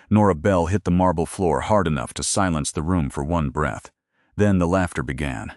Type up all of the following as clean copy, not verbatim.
Nora Bell hit the marble floor hard enough to silence the room for one breath. Then the laughter began.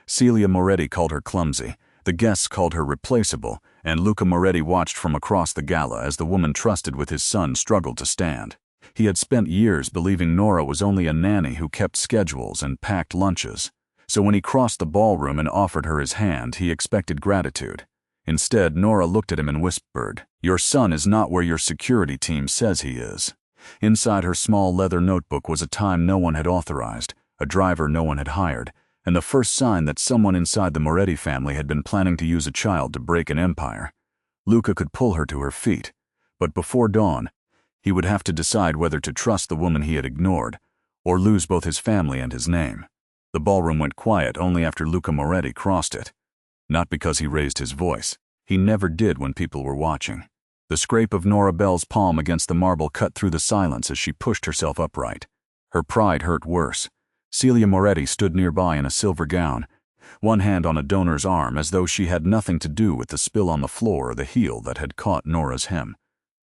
Celia Moretti called her clumsy, the guests called her replaceable, and Luca Moretti watched from across the gala as the woman trusted with his son struggled to stand. He had spent years believing Nora was only a nanny who kept schedules and packed lunches. So when he crossed the ballroom and offered her his hand, he expected gratitude. Instead, Nora looked at him and whispered, "Your son is not where your security team says he is." Inside her small leather notebook was a time no one had authorized, a driver no one had hired, and the first sign that someone inside the Moretti family had been planning to use a child to break an empire. Luca could pull her to her feet, but before dawn, he would have to decide whether to trust the woman he had ignored, or lose both his family and his name. The ballroom went quiet only after Luca Moretti crossed it. Not because he raised his voice. He never did when people were watching. The scrape of Nora Bell's palm against the marble cut through the silence as she pushed herself upright. Her pride hurt worse. Celia Moretti stood nearby in a silver gown, one hand on a donor's arm as though she had nothing to do with the spill on the floor or the heel that had caught Nora's hem.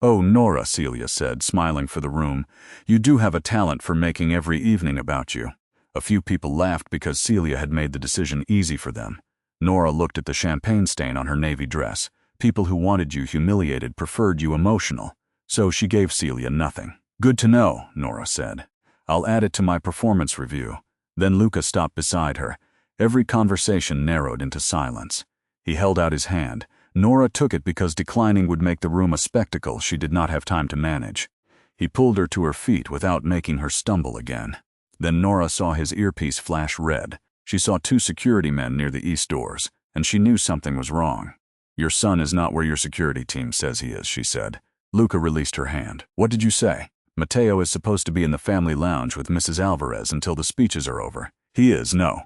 "Oh, Nora," Celia said, smiling for the room, "you do have a talent for making every evening about you." A few people laughed because Celia had made the decision easy for them. Nora looked at the champagne stain on her navy dress. People who wanted you humiliated preferred you emotional. So she gave Celia nothing. "Good to know," Nora said. "I'll add it to my performance review." Then Luca stopped beside her. Every conversation narrowed into silence. He held out his hand. Nora took it because declining would make the room a spectacle she did not have time to manage. He pulled her to her feet without making her stumble again. Then Nora saw his earpiece flash red. She saw 2 security men near the east doors, and she knew something was wrong. "Your son is not where your security team says he is," she said. Luca released her hand. "What did you say?" "Mateo is supposed to be in the family lounge with Mrs. Alvarez until the speeches are over." "He is, no."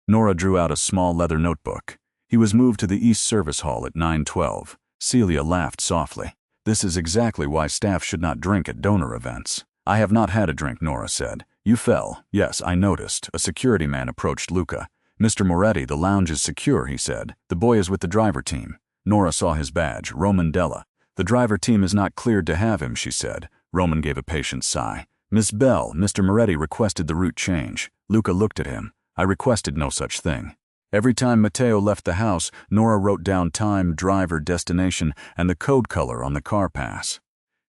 Nora drew out a small leather notebook. "He was moved to the East Service Hall at 9:12. Celia laughed softly. "This is exactly why staff should not drink at donor events." "I have not had a drink," Nora said. "You fell." "Yes, I noticed." A security man approached Luca. "Mr. Moretti, the lounge is secure," he said. "The boy is with the driver team." Nora saw his badge, Roman Della. "The driver team is not cleared to have him," she said. Roman gave a patient sigh. "Miss Bell, Mr. Moretti requested the route change." Luca looked at him. "I requested no such thing." Every time Mateo left the house, Nora wrote down time, driver, destination, and the code color on the car pass.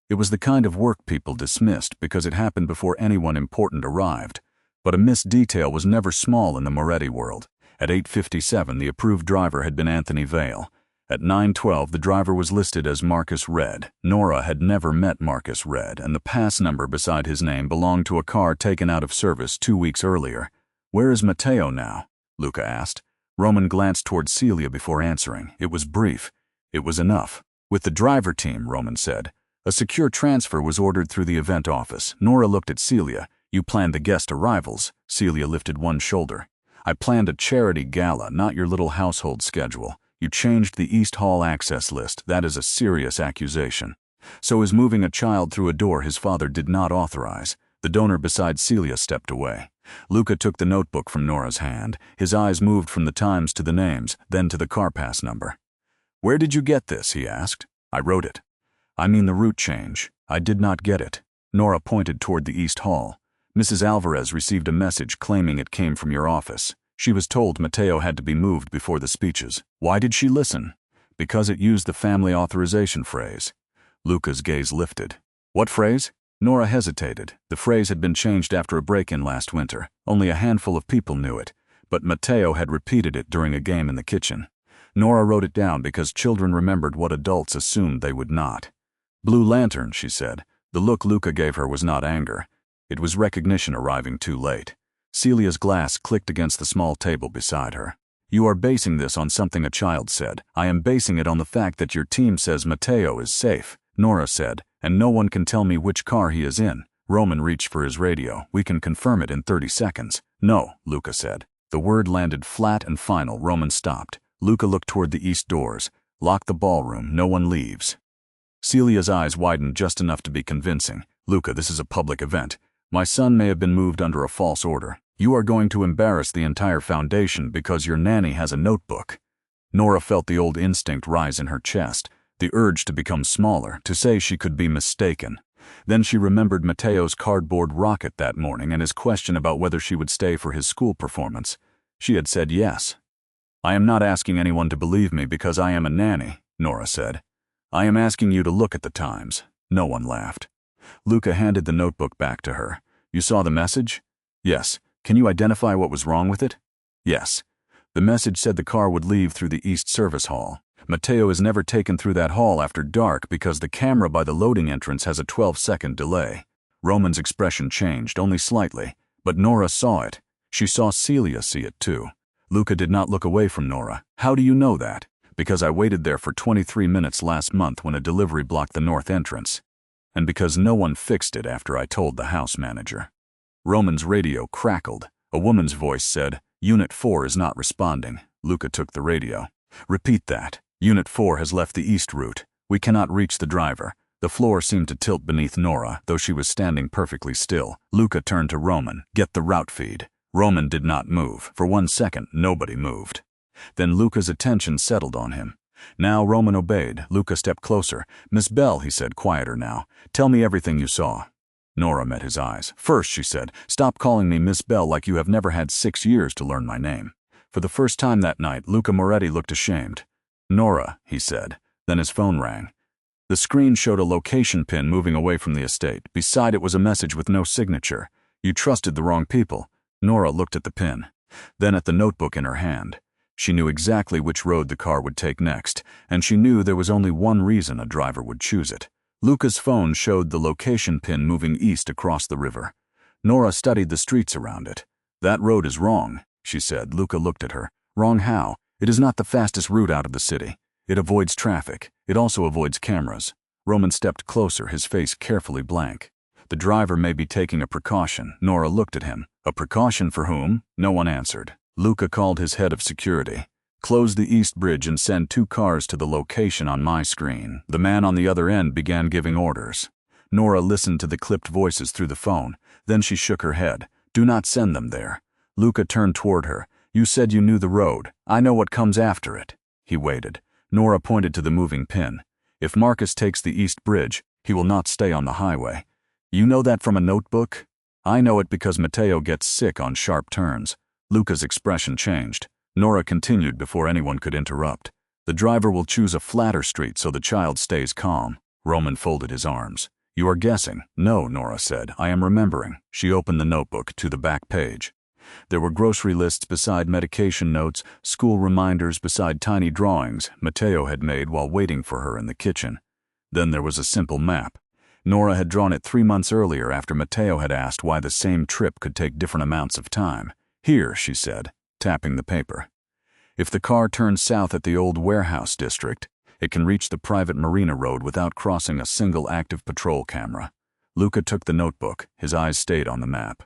It was the kind of work people dismissed because it happened before anyone important arrived. But a missed detail was never small in the Moretti world. At 8:57, the approved driver had been Anthony Vale. At 9:12, the driver was listed as Marcus Red. Nora had never met Marcus Red, and the pass number beside his name belonged to a car taken out of service 2 weeks earlier. "Where is Mateo now?" Luca asked. Roman glanced toward Celia before answering. It was brief. It was enough. "With the driver team," Roman said. "A secure transfer was ordered through the event office." Nora looked at Celia. "You planned the guest arrivals." Celia lifted one shoulder. "I planned a charity gala, not your little household schedule. You changed the East Hall access list. That is a serious accusation. So is moving a child through a door his father did not authorize." The donor beside Celia stepped away. Luca took the notebook from Nora's hand. His eyes moved from the times to the names, then to the car pass number. "Where did you get this?" he asked. "I wrote it." "I mean the route change. I did not get it." Nora pointed toward the East Hall. "Mrs. Alvarez received a message claiming it came from your office. She was told Mateo had to be moved before the speeches." "Why did she listen?" "Because it used the family authorization phrase." Luca's gaze lifted. "What phrase?" Nora hesitated. The phrase had been changed after a break-in last winter. Only a handful of people knew it, but Mateo had repeated it during a game in the kitchen. Nora wrote it down because children remembered what adults assumed they would not. "Blue Lantern," she said. The look Luca gave her was not anger. It was recognition arriving too late. Celia's glass clicked against the small table beside her. "You are basing this on something a child said." "I am basing it on the fact that your team says Mateo is safe," Nora said, "and no one can tell me which car he is in." Roman reached for his radio. "We can confirm it in 30 seconds. "No," Luca said. The word landed flat and final. Roman stopped. Luca looked toward the east doors. "Lock the ballroom. No one leaves." Celia's eyes widened just enough to be convincing. "Luca, this is a public event. My son may have been moved under a false order. You are going to embarrass the entire foundation because your nanny has a notebook." Nora felt the old instinct rise in her chest, the urge to become smaller, to say she could be mistaken. Then she remembered Matteo's cardboard rocket that morning and his question about whether she would stay for his school performance. She had said yes. "I am not asking anyone to believe me because I am a nanny," Nora said. "I am asking you to look at the times." No one laughed. Luca handed the notebook back to her. "You saw the message?" "Yes. Can you identify what was wrong with it?" "Yes. The message said the car would leave through the East Service Hall. Matteo is never taken through that hall after dark because the camera by the loading entrance has a 12-second delay." Roman's expression changed, only slightly, but Nora saw it. She saw Celia see it too. Luca did not look away from Nora. "How do you know that?" "Because I waited there for 23 minutes last month when a delivery blocked the north entrance. And because no one fixed it after I told the house manager." Roman's radio crackled. A woman's voice said, "Unit 4 is not responding." Luca took the radio. "Repeat that. Unit 4 has left the east route. We cannot reach the driver." The floor seemed to tilt beneath Nora, though she was standing perfectly still. Luca turned to Roman. "Get the route feed." Roman did not move. For 1 second, nobody moved. Then Luca's attention settled on him. Now Roman obeyed. Luca stepped closer. "Miss Bell," he said, quieter now, "tell me everything you saw." Nora met his eyes. "First," she said, "stop calling me Miss Bell like you have never had 6 years to learn my name." For the first time that night, Luca Moretti looked ashamed. "Nora," he said. Then his phone rang. The screen showed a location pin moving away from the estate. Beside it was a message with no signature. "You trusted the wrong people." Nora looked at the pin, then at the notebook in her hand. She knew exactly which road the car would take next, and she knew there was only one reason a driver would choose it. Luca's phone showed the location pin moving east across the river. Nora studied the streets around it. "That road is wrong," she said. Luca looked at her. "Wrong how? It is not the fastest route out of the city. It avoids traffic. It also avoids cameras." Roman stepped closer, his face carefully blank. "The driver may be taking a precaution." Nora looked at him. "A precaution for whom?" No one answered. Luca called his head of security. "Close the east bridge and send 2 cars to the location on my screen." The man on the other end began giving orders. Nora listened to the clipped voices through the phone. Then she shook her head. "Do not send them there." Luca turned toward her. "You said you knew the road. I know what comes after it." He waited. Nora pointed to the moving pin. "If Marcus takes the east bridge, he will not stay on the highway." "You know that from a notebook?" "I know it because Matteo gets sick on sharp turns." Luca's expression changed. Nora continued before anyone could interrupt. "The driver will choose a flatter street so the child stays calm." Roman folded his arms. "You are guessing." "No," Nora said. "I am remembering." She opened the notebook to the back page. There were grocery lists beside medication notes, school reminders beside tiny drawings Matteo had made while waiting for her in the kitchen. Then there was a simple map. Nora had drawn it 3 months earlier after Matteo had asked why the same trip could take different amounts of time. "Here," she said, tapping the paper. "If the car turns south at the old warehouse district, it can reach the private marina road without crossing a single active patrol camera." Luca took the notebook. His eyes stayed on the map.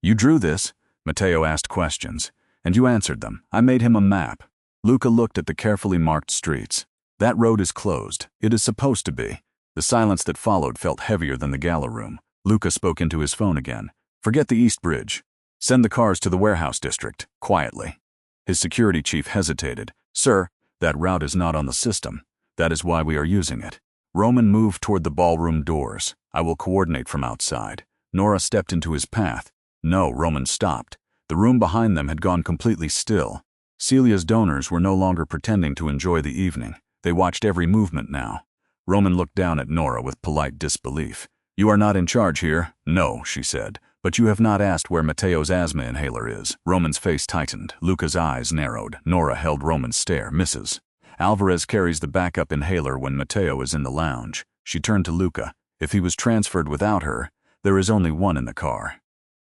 "You drew this?" Matteo asked questions. "And you answered them. I made him a map." Luca looked at the carefully marked streets. "That road is closed. It is supposed to be." The silence that followed felt heavier than the gala room. Luca spoke into his phone again. "Forget the East Bridge. Send the cars to the warehouse district, quietly." His security chief hesitated. "Sir, that route is not on the system. That is why we are using it." Roman moved toward the ballroom doors. "I will coordinate from outside." Nora stepped into his path. "No," Roman stopped. The room behind them had gone completely still. Celia's donors were no longer pretending to enjoy the evening. They watched every movement now. Roman looked down at Nora with polite disbelief. "You are not in charge here." "No," she said. "But you have not asked where Matteo's asthma inhaler is." Roman's face tightened. Luca's eyes narrowed. Nora held Roman's stare. "Mrs. Alvarez carries the backup inhaler when Matteo is in the lounge." She turned to Luca. "If he was transferred without her, there is only one in the car."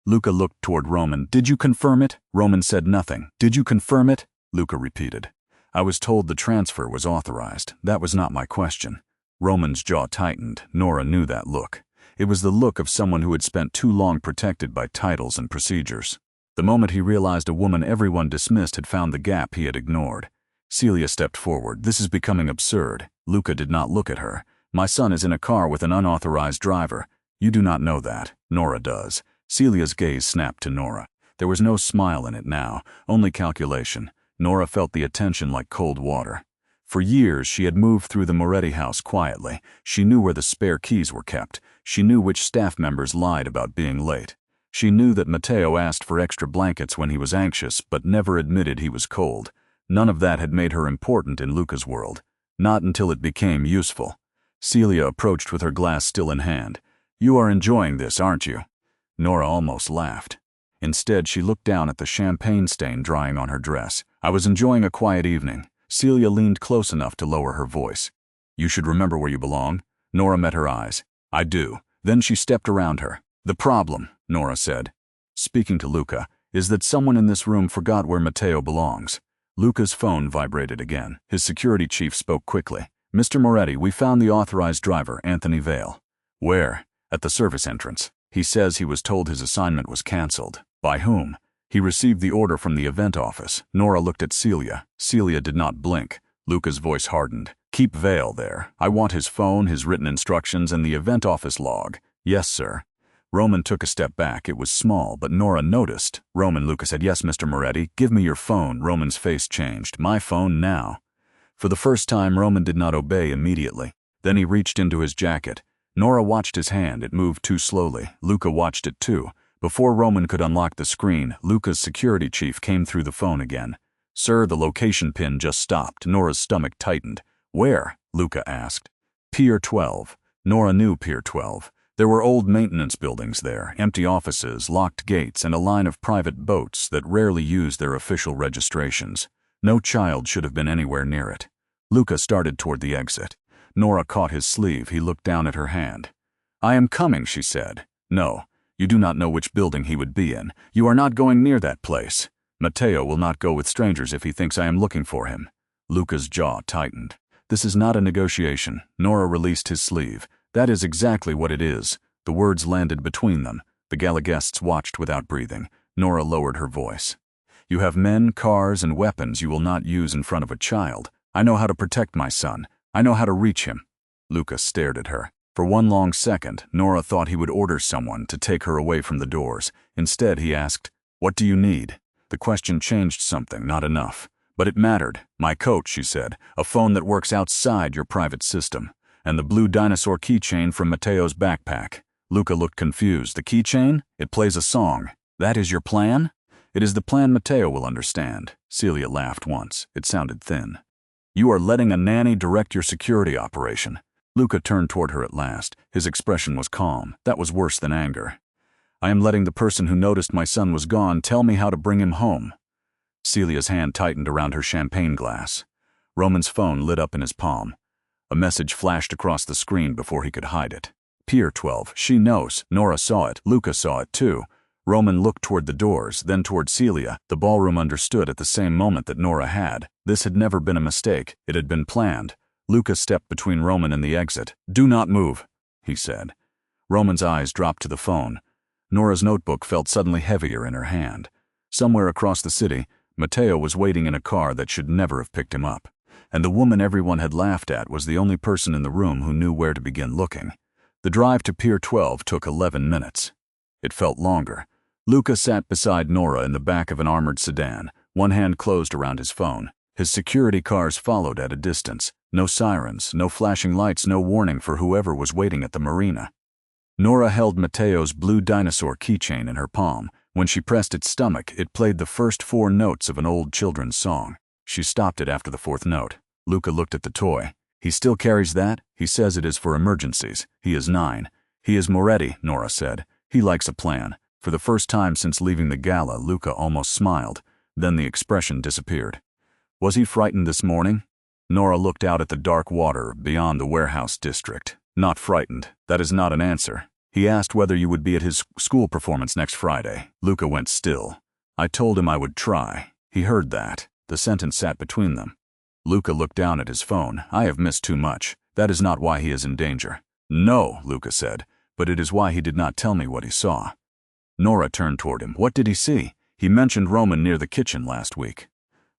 Luca looked toward Roman. "Did you confirm it?" Roman said nothing. "Did you confirm it?" Luca repeated. "I was told the transfer was authorized. That was not my question." Roman's jaw tightened. Nora knew that look. It was the look of someone who had spent too long protected by titles and procedures. The moment he realized a woman everyone dismissed had found the gap he had ignored. Celia stepped forward. "This is becoming absurd." Luca did not look at her. "My son is in a car with an unauthorized driver." "You do not know that." "Nora does." Celia's gaze snapped to Nora. There was no smile in it now, only calculation. Nora felt the attention like cold water. For years she had moved through the Moretti house quietly. She knew where the spare keys were kept. She knew which staff members lied about being late. She knew that Matteo asked for extra blankets when he was anxious, but never admitted he was cold. None of that had made her important in Luca's world. Not until it became useful. Celia approached with her glass still in hand. "You are enjoying this, aren't you?" Nora almost laughed. Instead, she looked down at the champagne stain drying on her dress. "I was enjoying a quiet evening." Celia leaned close enough to lower her voice. "You should remember where you belong." Nora met her eyes. "I do." Then she stepped around her. "The problem," Nora said, speaking to Luca, "is that someone in this room forgot where Matteo belongs." Luca's phone vibrated again. His security chief spoke quickly. "Mr. Moretti, we found the authorized driver, Anthony Vale." "Where?" "At the service entrance. He says he was told his assignment was canceled." "By whom?" "He received the order from the event office." Nora looked at Celia. Celia did not blink. Luca's voice hardened. "Keep Vale there. I want his phone, his written instructions, and the event office log." "Yes, sir." Roman took a step back. It was small, but Nora noticed. "Roman," Luca said. "Yes, Mr. Moretti. Give me your phone." Roman's face changed. "My phone now." For the first time, Roman did not obey immediately. Then he reached into his jacket. Nora watched his hand. It moved too slowly. Luca watched it too. Before Roman could unlock the screen, Luca's security chief came through the phone again. "Sir, the location pin just stopped." Nora's stomach tightened. "Where?" Luca asked. "Pier 12. Nora knew Pier 12. There were old maintenance buildings there, empty offices, locked gates, and a line of private boats that rarely used their official registrations. No child should have been anywhere near it. Luca started toward the exit. Nora caught his sleeve. He looked down at her hand. "I am coming," she said. "No. You do not know which building he would be in. You are not going near that place. Matteo will not go with strangers if he thinks I am looking for him." Luca's jaw tightened. "This is not a negotiation." Nora released his sleeve. "That is exactly what it is." The words landed between them. The gala guests watched without breathing. Nora lowered her voice. "You have men, cars, and weapons you will not use in front of a child. I know how to protect my son. I know how to reach him." Luca stared at her. For one long second, Nora thought he would order someone to take her away from the doors. Instead, he asked, "What do you need?" The question changed something, not enough. But it mattered. "My coat," she said. "A phone that works outside your private system. And the blue dinosaur keychain from Matteo's backpack." Luca looked confused. "The keychain? It plays a song. That is your plan?" "It is the plan Matteo will understand." Celia laughed once. It sounded thin. "You are letting a nanny direct your security operation." Luca turned toward her at last. His expression was calm. That was worse than anger. "I am letting the person who noticed my son was gone tell me how to bring him home." Celia's hand tightened around her champagne glass. Roman's phone lit up in his palm. A message flashed across the screen before he could hide it. "Pier 12. She knows." Nora saw it. Luca saw it too. Roman looked toward the doors, then toward Celia. The ballroom understood at the same moment that Nora had. This had never been a mistake. It had been planned. Luca stepped between Roman and the exit. "Do not move," he said. Roman's eyes dropped to the phone. Nora's notebook felt suddenly heavier in her hand. Somewhere across the city, Matteo was waiting in a car that should never have picked him up. And the woman everyone had laughed at was the only person in the room who knew where to begin looking. The drive to Pier 12 took 11 minutes. It felt longer. Luca sat beside Nora in the back of an armored sedan, one hand closed around his phone. His security cars followed at a distance. No sirens, no flashing lights, no warning for whoever was waiting at the marina. Nora held Matteo's blue dinosaur keychain in her palm. When she pressed its stomach, it played the first 4 notes of an old children's song. She stopped it after the 4th note. Luca looked at the toy. "He still carries that? He says it is for emergencies. He is 9. He is Moretti," Nora said. "He likes a plan." For the first time since leaving the gala, Luca almost smiled. Then the expression disappeared. "Was he frightened this morning?" Nora looked out at the dark water beyond the warehouse district. "Not frightened. That is not an answer. He asked whether you would be at his school performance next Friday." Luca went still. "I told him I would try." He heard that. The sentence sat between them. Luca looked down at his phone. "I have missed too much. That is not why he is in danger." "No," Luca said, "but it is why he did not tell me what he saw." Nora turned toward him. "What did he see?" "He mentioned Roman near the kitchen last week."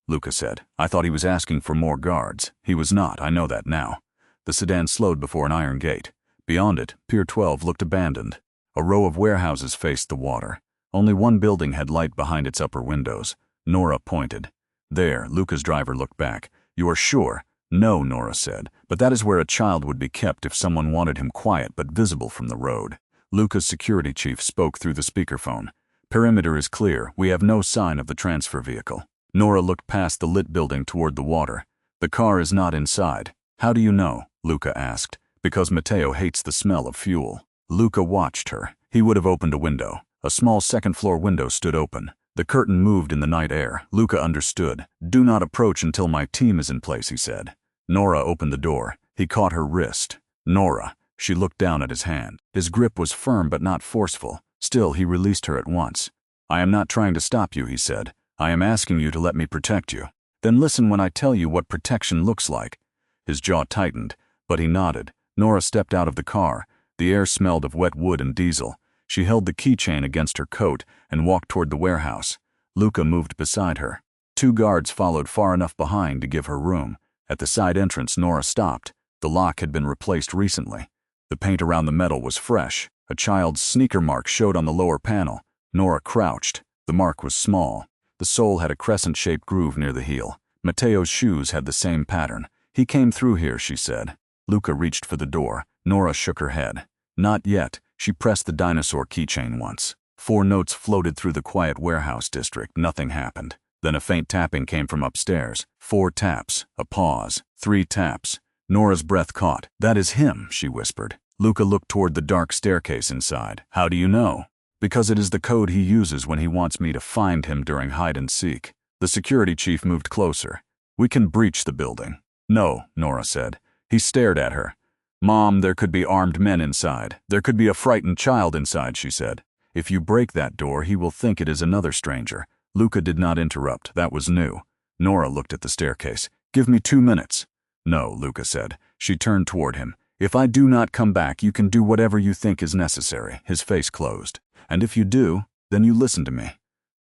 Luca said, "I thought he was asking for more guards." "He was not. I know that now." The sedan slowed before an iron gate. Beyond it, Pier 12 looked abandoned. A row of warehouses faced the water. Only one building had light behind its upper windows. Nora pointed. "There." Luca's driver looked back. "You are sure?" No, Nora said, but that is where a child would be kept if someone wanted him quiet but visible from the road. Luca's security chief spoke through the speakerphone. Perimeter is clear. We have no sign of the transfer vehicle. Nora looked past the lit building toward the water. The car is not inside. How do you know? Luca asked. Because Matteo hates the smell of fuel. Luca watched her. He would have opened a window. A small second-floor window stood open. The curtain moved in the night air. Luca understood. Do not approach until my team is in place, he said. Nora opened the door. He caught her wrist. Nora. She looked down at his hand. His grip was firm but not forceful. Still, he released her at once. I am not trying to stop you, he said. I am asking you to let me protect you. Then listen when I tell you what protection looks like. His jaw tightened, but he nodded. Nora stepped out of the car. The air smelled of wet wood and diesel. She held the keychain against her coat and walked toward the warehouse. Luca moved beside her. 2 guards followed far enough behind to give her room. At the side entrance, Nora stopped. The lock had been replaced recently. The paint around the metal was fresh. A child's sneaker mark showed on the lower panel. Nora crouched. The mark was small. The sole had a crescent-shaped groove near the heel. Matteo's shoes had the same pattern. He came through here, she said. Luca reached for the door. Nora shook her head. Not yet. She pressed the dinosaur keychain once. 4 notes floated through the quiet warehouse district. Nothing happened. Then a faint tapping came from upstairs. 4 taps. A pause. 3 taps. Nora's breath caught. That is him, she whispered. Luca looked toward the dark staircase inside. How do you know? Because it is the code he uses when he wants me to find him during hide and seek. The security chief moved closer. We can breach the building. No, Nora said. He stared at her. Mom, there could be armed men inside. There could be a frightened child inside, she said. If you break that door, he will think it is another stranger. Luca did not interrupt. That was new. Nora looked at the staircase. Give me 2 minutes. No, Luca said. She turned toward him. If I do not come back, you can do whatever you think is necessary. His face closed. And if you do, then you listen to me.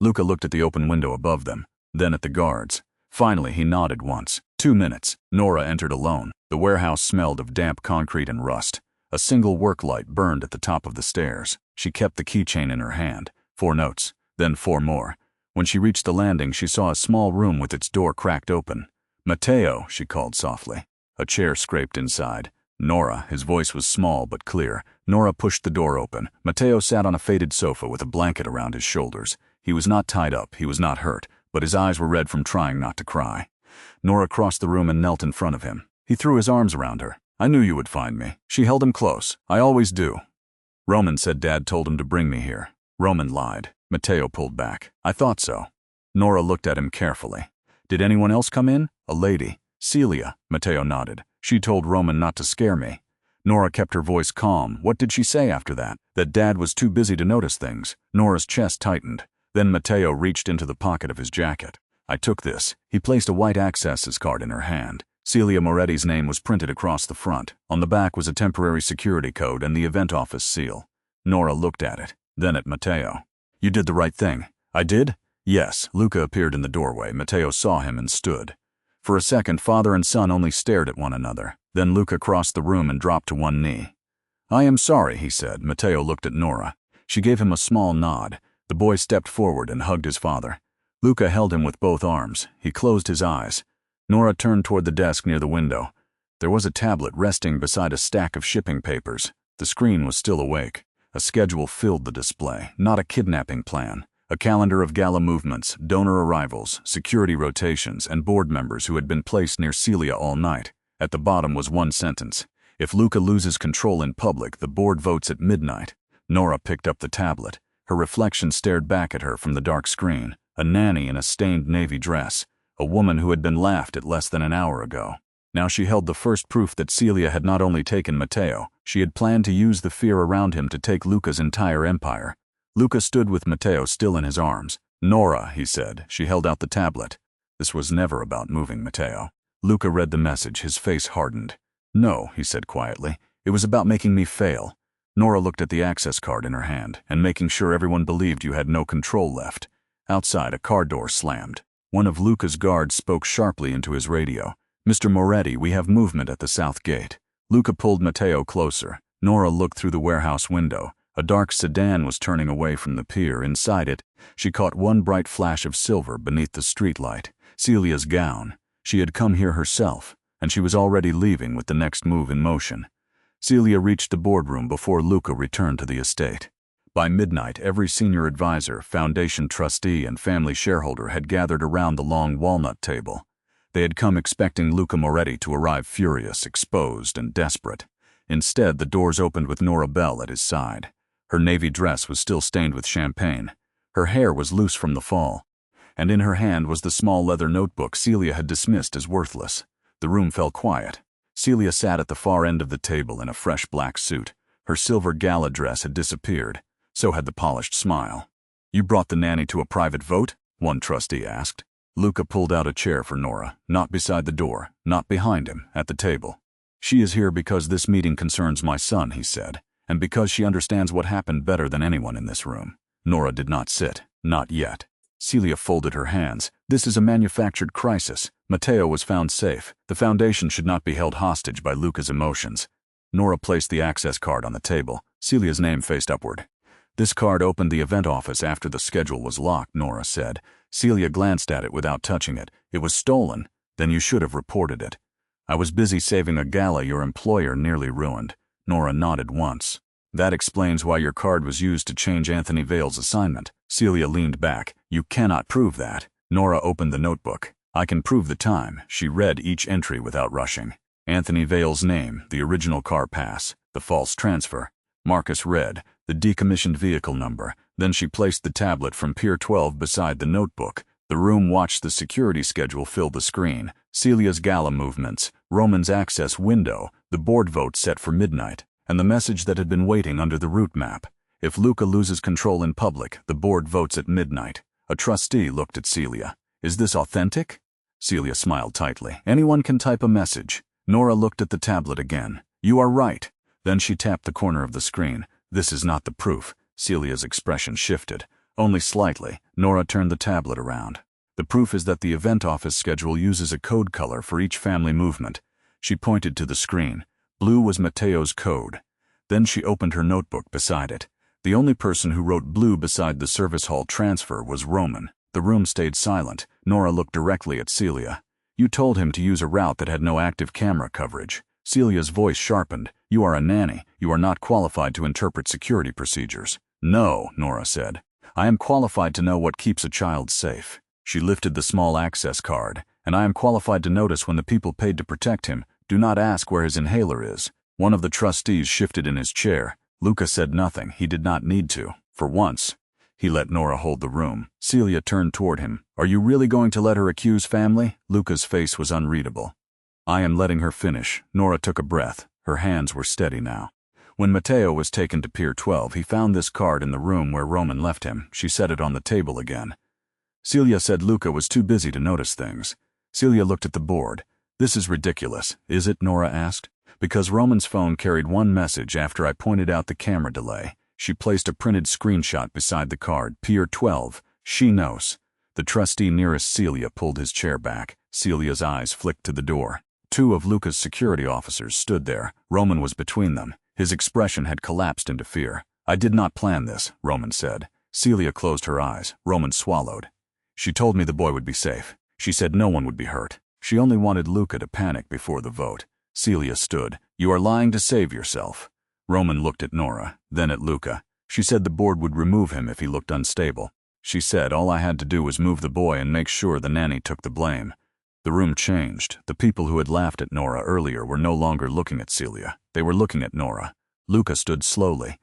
Luca looked at the open window above them, then at the guards. Finally, he nodded once. 2 minutes. Nora entered alone. The warehouse smelled of damp concrete and rust. A single work light burned at the top of the stairs. She kept the keychain in her hand. 4 notes, then 4 more. When she reached the landing, she saw a small room with its door cracked open. Matteo, she called softly. A chair scraped inside. Nora, his voice was small but clear. Nora pushed the door open. Matteo sat on a faded sofa with a blanket around his shoulders. He was not tied up, he was not hurt, but his eyes were red from trying not to cry. Nora crossed the room and knelt in front of him. He threw his arms around her. I knew you would find me. She held him close. I always do. Roman said Dad told him to bring me here. Roman lied. Matteo pulled back. I thought so. Nora looked at him carefully. Did anyone else come in? A lady. Celia. Matteo nodded. She told Roman not to scare me. Nora kept her voice calm. What did she say after that? That Dad was too busy to notice things. Nora's chest tightened. Then Matteo reached into the pocket of his jacket. I took this. He placed a white access card in her hand. Celia Moretti's name was printed across the front. On the back was a temporary security code and the event office seal. Nora looked at it, then at Matteo. You did the right thing. I did? Yes. Luca appeared in the doorway. Matteo saw him and stood. For a second, father and son only stared at one another. Then Luca crossed the room and dropped to one knee. I am sorry, he said. Matteo looked at Nora. She gave him a small nod. The boy stepped forward and hugged his father. Luca held him with both arms. He closed his eyes. Nora turned toward the desk near the window. There was a tablet resting beside a stack of shipping papers. The screen was still awake. A schedule filled the display, not a kidnapping plan. A calendar of gala movements, donor arrivals, security rotations, and board members who had been placed near Celia all night. At the bottom was one sentence. If Luca loses control in public, the board votes at midnight. Nora picked up the tablet. Her reflection stared back at her from the dark screen. A nanny in a stained navy dress. A woman who had been laughed at less than an hour ago. Now she held the first proof that Celia had not only taken Matteo, she had planned to use the fear around him to take Luca's entire empire. Luca stood with Matteo still in his arms. Nora, he said. She held out the tablet. This was never about moving Matteo. Luca read the message, his face hardened. No, he said quietly. It was about making me fail. Nora looked at the access card in her hand and making sure everyone believed you had no control left. Outside, a car door slammed. One of Luca's guards spoke sharply into his radio. Mr. Moretti, we have movement at the south gate. Luca pulled Matteo closer. Nora looked through the warehouse window. A dark sedan was turning away from the pier. Inside it, she caught one bright flash of silver beneath the streetlight. Celia's gown. She had come here herself. and she was already leaving with the next move in motion. Celia reached the boardroom before Luca returned to the estate. By midnight, every senior advisor, foundation trustee, and family shareholder had gathered around the long walnut table. They had come expecting Luca Moretti to arrive furious, exposed, and desperate. Instead, the doors opened with Nora Bell at his side. Her navy dress was still stained with champagne. Her hair was loose from the fall. And in her hand was the small leather notebook Celia had dismissed as worthless. The room fell quiet. Celia sat at the far end of the table in a fresh black suit. Her silver gala dress had disappeared. So had the polished smile. "You brought the nanny to a private vote?" one trustee asked. Luca pulled out a chair for Nora, not beside the door, not behind him, at the table. "She is here because this meeting concerns my son," he said, "and because she understands what happened better than anyone in this room." Nora did not sit, not yet. Celia folded her hands. "This is a manufactured crisis. Matteo was found safe. The foundation should not be held hostage by Luca's emotions." Nora placed the access card on the table. Celia's name faced upward. "This card opened the event office after the schedule was locked," Nora said. Celia glanced at it without touching it. "It was stolen. Then you should have reported it." "I was busy saving a gala your employer nearly ruined." Nora nodded once. "That explains why your card was used to change Anthony Vale's assignment." Celia leaned back. "You cannot prove that." Nora opened the notebook. "I can prove the time." She read each entry without rushing. Anthony Vale's name, the original car pass, the false transfer. Marcus read the decommissioned vehicle number. Then she placed the tablet from Pier 12 beside the notebook. The room watched the security schedule fill the screen. Celia's gala movements, Roman's access window, the board vote set for midnight, and the message that had been waiting under the route map. If Luca loses control in public, the board votes at midnight. A trustee looked at Celia. "Is this authentic?" Celia smiled tightly. "Anyone can type a message." Nora looked at the tablet again. "You are right." Then she tapped the corner of the screen. "This is not the proof." Celia's expression shifted. Only slightly. Nora turned the tablet around. "The proof is that the event office schedule uses a code color for each family movement." She pointed to the screen. Blue was Matteo's code. Then she opened her notebook beside it. The only person who wrote blue beside the service hall transfer was Roman. The room stayed silent. Nora looked directly at Celia. "You told him to use a route that had no active camera coverage." Celia's voice sharpened. "You are a nanny. You are not qualified to interpret security procedures." "No," Nora said. "I am qualified to know what keeps a child safe." She lifted the small access card. "And I am qualified to notice when the people paid to protect him do not ask where his inhaler is." One of the trustees shifted in his chair. Luca said nothing. He did not need to. For once. He let Nora hold the room. Celia turned toward him. "Are you really going to let her accuse family?" Luca's face was unreadable. "I am letting her finish." Nora took a breath. Her hands were steady now. "When Matteo was taken to Pier 12, he found this card in the room where Roman left him." She set it on the table again. Celia said Luca was too busy to notice things. Celia looked at the board. "This is ridiculous." "Is it?" Nora asked. "Because Roman's phone carried one message after I pointed out the camera delay." She placed a printed screenshot beside the card. "Pier 12. She knows." The trustee nearest Celia pulled his chair back. Celia's eyes flicked to the door. Two of Luca's security officers stood there. Roman was between them. His expression had collapsed into fear. "I did not plan this," Roman said. Celia closed her eyes. Roman swallowed. "She told me the boy would be safe. She said no one would be hurt. She only wanted Luca to panic before the vote." Celia stood. "You are lying to save yourself." Roman looked at Nora, then at Luca. "She said the board would remove him if he looked unstable. She said all I had to do was move the boy and make sure the nanny took the blame." The room changed. The people who had laughed at Nora earlier were no longer looking at Celia. They were looking at Nora. Luca stood slowly.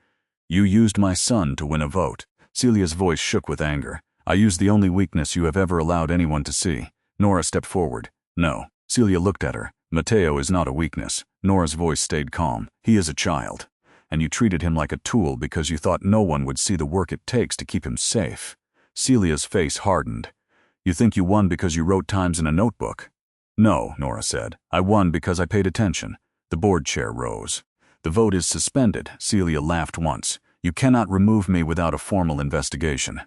"You used my son to win a vote." Celia's voice shook with anger. "I used the only weakness you have ever allowed anyone to see." Nora stepped forward. "No." Celia looked at her. "Matteo is not a weakness." Nora's voice stayed calm. "He is a child. And you treated him like a tool because you thought no one would see the work it takes to keep him safe." Celia's face hardened. "You think you won because you wrote times in a notebook?" "No," Nora said. "I won because I paid attention." The board chair rose. "The vote is suspended." Celia laughed once. "You cannot remove me without a formal investigation."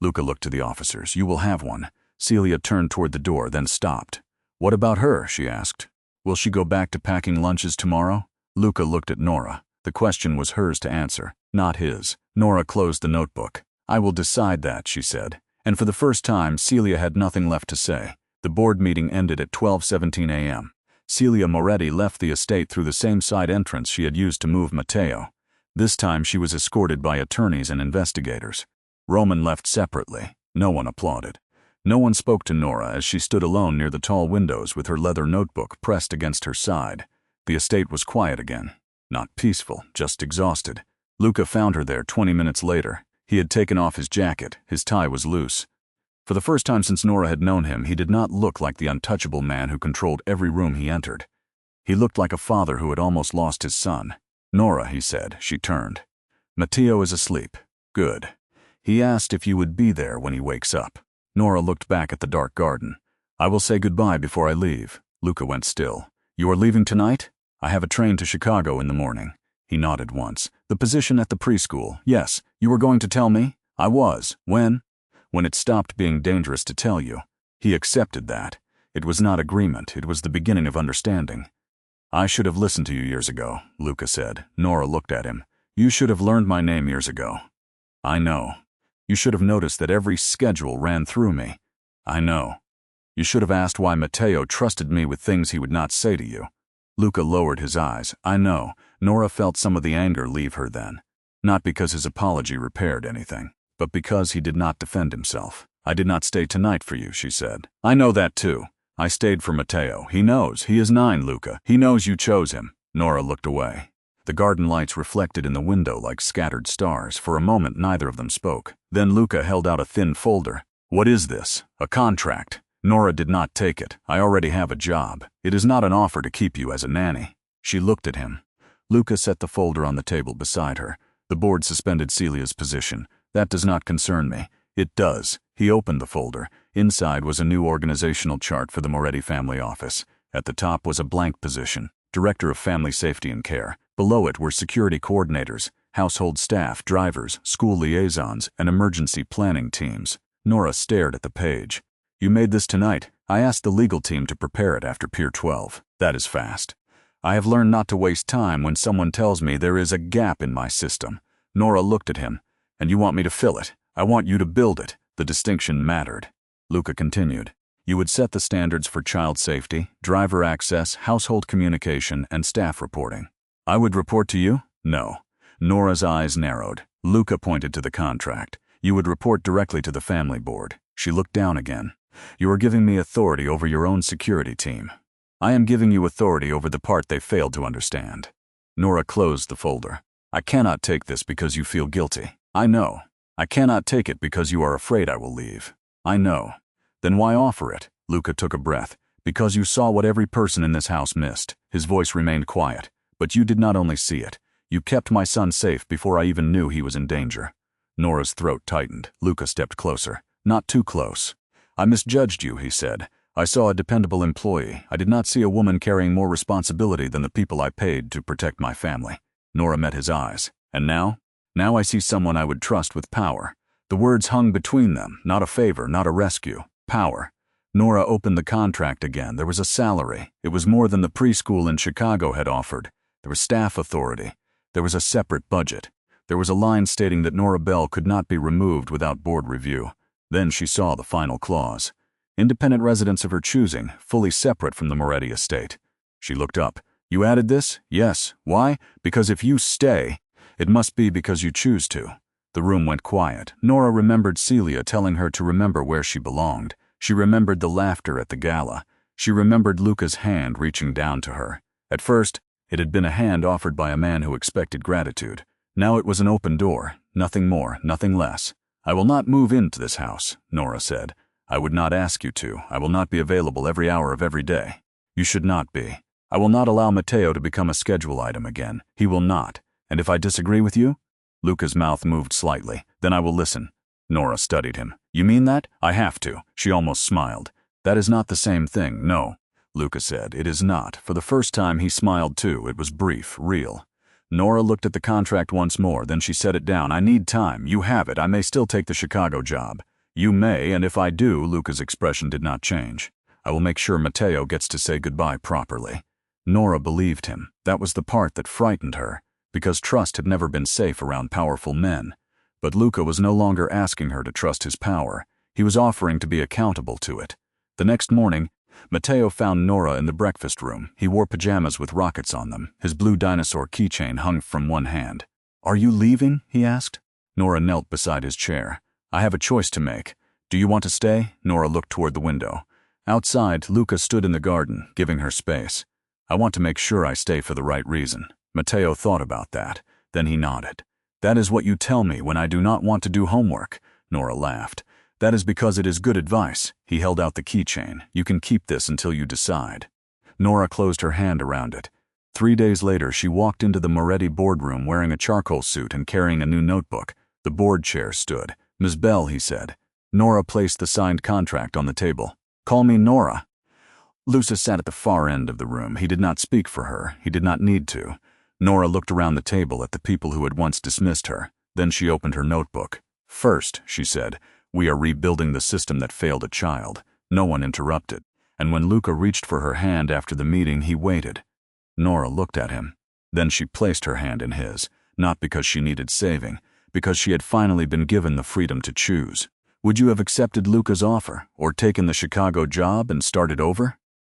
Luca looked to the officers. "You will have one." Celia turned toward the door, then stopped. "What about her?" she asked. "Will she go back to packing lunches tomorrow?" Luca looked at Nora. The question was hers to answer, not his. Nora closed the notebook. "I will decide that," she said. And for the first time, Celia had nothing left to say. The board meeting ended at 12:17 a.m. Celia Moretti left the estate through the same side entrance she had used to move Matteo. This time she was escorted by attorneys and investigators. Roman left separately. No one applauded. No one spoke to Nora as she stood alone near the tall windows with her leather notebook pressed against her side. The estate was quiet again. Not peaceful, just exhausted. Luca found her there 20 minutes later. He had taken off his jacket. His tie was loose. For the first time since Nora had known him, he did not look like the untouchable man who controlled every room he entered. He looked like a father who had almost lost his son. "Nora," he said. She turned. "Matteo is asleep." "Good. He asked if you would be there when he wakes up." Nora looked back at the dark garden. "I will say goodbye before I leave." Luca went still. "You are leaving tonight?" "I have a train to Chicago in the morning." He nodded once. "The position at the preschool. Yes. You were going to tell me?" "I was. When?" "When it stopped being dangerous to tell you." He accepted that. It was not agreement. It was the beginning of understanding. "I should have listened to you years ago," Luca said. Nora looked at him. "You should have learned my name years ago." "I know." "You should have noticed that every schedule ran through me." "I know." "You should have asked why Matteo trusted me with things he would not say to you." Luca lowered his eyes. "I know." Nora felt some of the anger leave her then. Not because his apology repaired anything, but because he did not defend himself. "I did not stay tonight for you," she said. "I know that too. I stayed for Matteo. He knows. He is 9, Luca. He knows you chose him." Nora looked away. The garden lights reflected in the window like scattered stars. For a moment neither of them spoke. Then Luca held out a thin folder. "What is this?" "A contract." Nora did not take it. "I already have a job. It is not an offer to keep you as a nanny." She looked at him. Luca set the folder on the table beside her. "The board suspended Celia's position. That does not concern me." "It does." He opened the folder. Inside was a new organizational chart for the Moretti family office. At the top was a blank position, Director of Family Safety and Care. Below it were security coordinators, household staff, drivers, school liaisons, and emergency planning teams. Nora stared at the page. "You made this tonight?" "I asked the legal team to prepare it after Pier 12. That is fast. I have learned not to waste time when someone tells me there is a gap in my system." Nora looked at him. "And you want me to fill it? I want you to build it." The distinction mattered. Luca continued. "You would set the standards for child safety, driver access, household communication, and staff reporting." "I would report to you?" "No." Nora's eyes narrowed. Luca pointed to the contract. "You would report directly to the family board." She looked down again. "You are giving me authority over your own security team. I am giving you authority over the part they failed to understand." Nora closed the folder. "I cannot take this because you feel guilty." "I know." "I cannot take it because you are afraid I will leave." "I know." "Then why offer it?" Luca took a breath. "Because you saw what every person in this house missed." His voice remained quiet. "But you did not only see it. You kept my son safe before I even knew he was in danger." Nora's throat tightened. Luca stepped closer. "Not too close." "I misjudged you," he said. "I saw a dependable employee. I did not see a woman carrying more responsibility than the people I paid to protect my family." Nora met his eyes. "And now?" "Now I see someone I would trust with power." The words hung between them, not a favor, not a rescue. Power. Nora opened the contract again. There was a salary. It was more than the preschool in Chicago had offered. There was staff authority. There was a separate budget. There was a line stating that Nora Bell could not be removed without board review. Then she saw the final clause. Independent residents of her choosing, fully separate from the Moretti estate. She looked up. "You added this?" "Yes." "Why?" "Because if you stay, it must be because you choose to." The room went quiet. Nora remembered Celia telling her to remember where she belonged. She remembered the laughter at the gala. She remembered Luca's hand reaching down to her. At first, it had been a hand offered by a man who expected gratitude. Now it was an open door. Nothing more, nothing less. "I will not move into this house," Nora said. "I would not ask you to. I will not be available every hour of every day. You should not be. I will not allow Matteo to become a schedule item again. He will not. And if I disagree with you?" Luca's mouth moved slightly. "Then I will listen." Nora studied him. "You mean that?" "I have to." She almost smiled. "That is not the same thing, no." Luca said, "It is not." For the first time he smiled too. It was brief, real. Nora looked at the contract once more, then she set it down. "I need time. You have it. I may still take the Chicago job." "You may, and if I do," Luca's expression did not change. "I will make sure Matteo gets to say goodbye properly." Nora believed him. That was the part that frightened her, because trust had never been safe around powerful men. But Luca was no longer asking her to trust his power. He was offering to be accountable to it. The next morning, Matteo found Nora in the breakfast room. He wore pajamas with rockets on them. His blue dinosaur keychain hung from one hand. "Are you leaving?" he asked. Nora knelt beside his chair. "I have a choice to make. Do you want to stay?" Nora looked toward the window. Outside, Luca stood in the garden, giving her space. "I want to make sure I stay for the right reason." Matteo thought about that. Then he nodded. "That is what you tell me when I do not want to do homework." Nora laughed. "That is because it is good advice." He held out the keychain. "You can keep this until you decide." Nora closed her hand around it. 3 days later, she walked into the Moretti boardroom wearing a charcoal suit and carrying a new notebook. The board chair stood. "Ms. Bell," he said. Nora placed the signed contract on the table. "Call me Nora." Luca sat at the far end of the room. He did not speak for her. He did not need to. Nora looked around the table at the people who had once dismissed her. Then she opened her notebook. "First," she said, "we are rebuilding the system that failed a child." No one interrupted. And when Luca reached for her hand after the meeting, he waited. Nora looked at him. Then she placed her hand in his, not because she needed saving, because she had finally been given the freedom to choose. "Would you have accepted Luca's offer, or taken the Chicago job and started over?"